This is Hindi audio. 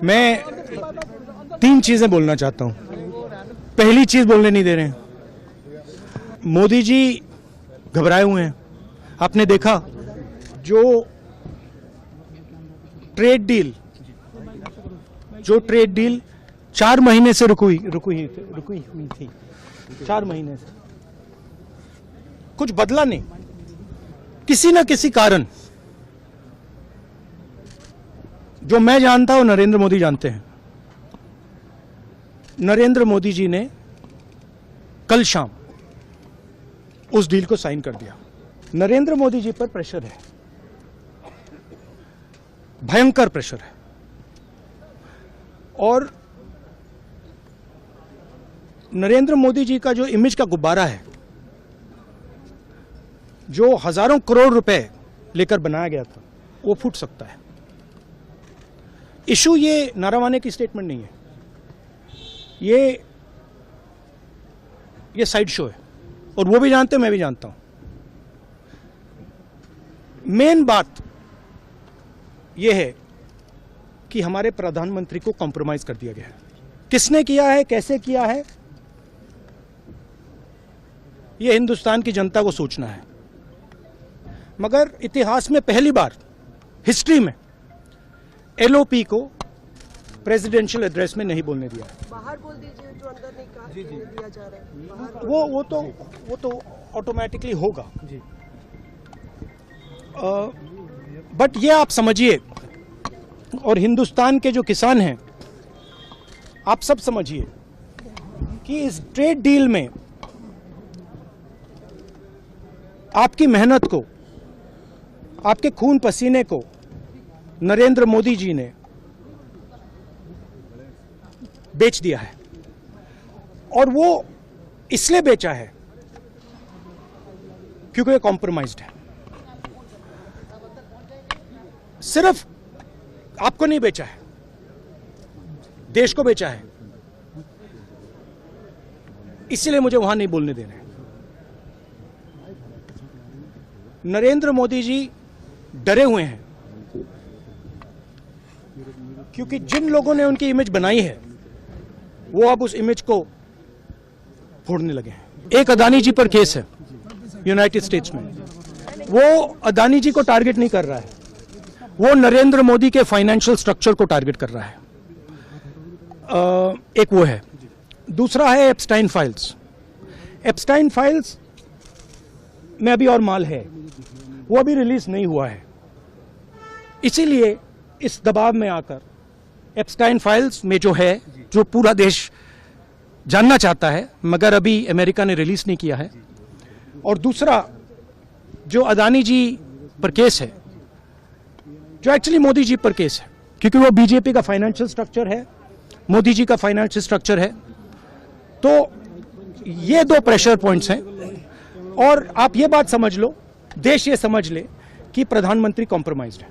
मैं तीन चीजें बोलना चाहता हूं। पहली चीज बोलने नहीं दे रहे हैं, मोदी जी घबराए हुए हैं। आपने देखा जो ट्रेड डील 4 महीने से रुकी हुई थी 4 महीने से कुछ बदला नहीं, किसी न किसी कारण। जो मैं जानता हूं नरेंद्र मोदी जानते हैं। नरेंद्र मोदी जी ने कल शाम उस डील को साइन कर दिया। नरेंद्र मोदी जी पर प्रेशर है, भयंकर प्रेशर है, और नरेंद्र मोदी जी का जो इमेज का गुब्बारा है, जो हजारों करोड़ रुपए लेकर बनाया गया था, वो फूट सकता है। इशू ये नारावाने की स्टेटमेंट नहीं है, ये साइड शो है, और वो भी जानते हैं, मैं भी जानता हूं। मेन बात यह है कि हमारे प्रधानमंत्री को कॉम्प्रोमाइज कर दिया गया है। किसने किया है, कैसे किया है, यह हिंदुस्तान की जनता को सोचना है। मगर इतिहास में पहली बार हिस्ट्री में एलओपी को प्रेसिडेंशियल एड्रेस में नहीं बोलने दिया है। बाहर बोल दीजिए, जो अंदर नहीं कहा दिया जा रहा है बाहर। वो तो ऑटोमेटिकली होगा जी। बट ये आप समझिए, और हिंदुस्तान के जो किसान हैं, आप सब समझिए कि इस ट्रेड डील में आपकी मेहनत को, आपके खून पसीने को नरेंद्र मोदी जी ने बेच दिया है। और वो इसलिए बेचा है क्योंकि ये कॉम्प्रोमाइज्ड है। सिर्फ आपको नहीं बेचा है, देश को बेचा है। इसलिए मुझे वहां नहीं बोलने देना है। नरेंद्र मोदी जी डरे हुए हैं क्योंकि जिन लोगों ने उनकी इमेज बनाई है, वो अब उस इमेज को फोड़ने लगे हैं। एक अदानी जी पर केस है यूनाइटेड स्टेट्स में। वो अदानी जी को टारगेट नहीं कर रहा है, वो नरेंद्र मोदी के फाइनेंशियल स्ट्रक्चर को टारगेट कर रहा है। एक वो है। दूसरा है एप्स्टाइन फाइल्स। एप्स्टाइन फाइल्स में अभी और माल है, वो अभी रिलीज नहीं हुआ है। इसीलिए इस दबाव में आकर एप्स्टाइन फाइल्स में जो है, जो पूरा देश जानना चाहता है, मगर अभी अमेरिका ने रिलीज नहीं किया है। और दूसरा जो अदानी जी पर केस है, जो एक्चुअली मोदी जी पर केस है, क्योंकि वो बीजेपी का फाइनेंशियल स्ट्रक्चर है, मोदी जी का फाइनेंशियल स्ट्रक्चर है। तो ये 2 प्रेशर पॉइंट्स हैं। और आप ये बात समझ लो, देश ये समझ ले कि प्रधानमंत्री कॉम्प्रोमाइज्ड है।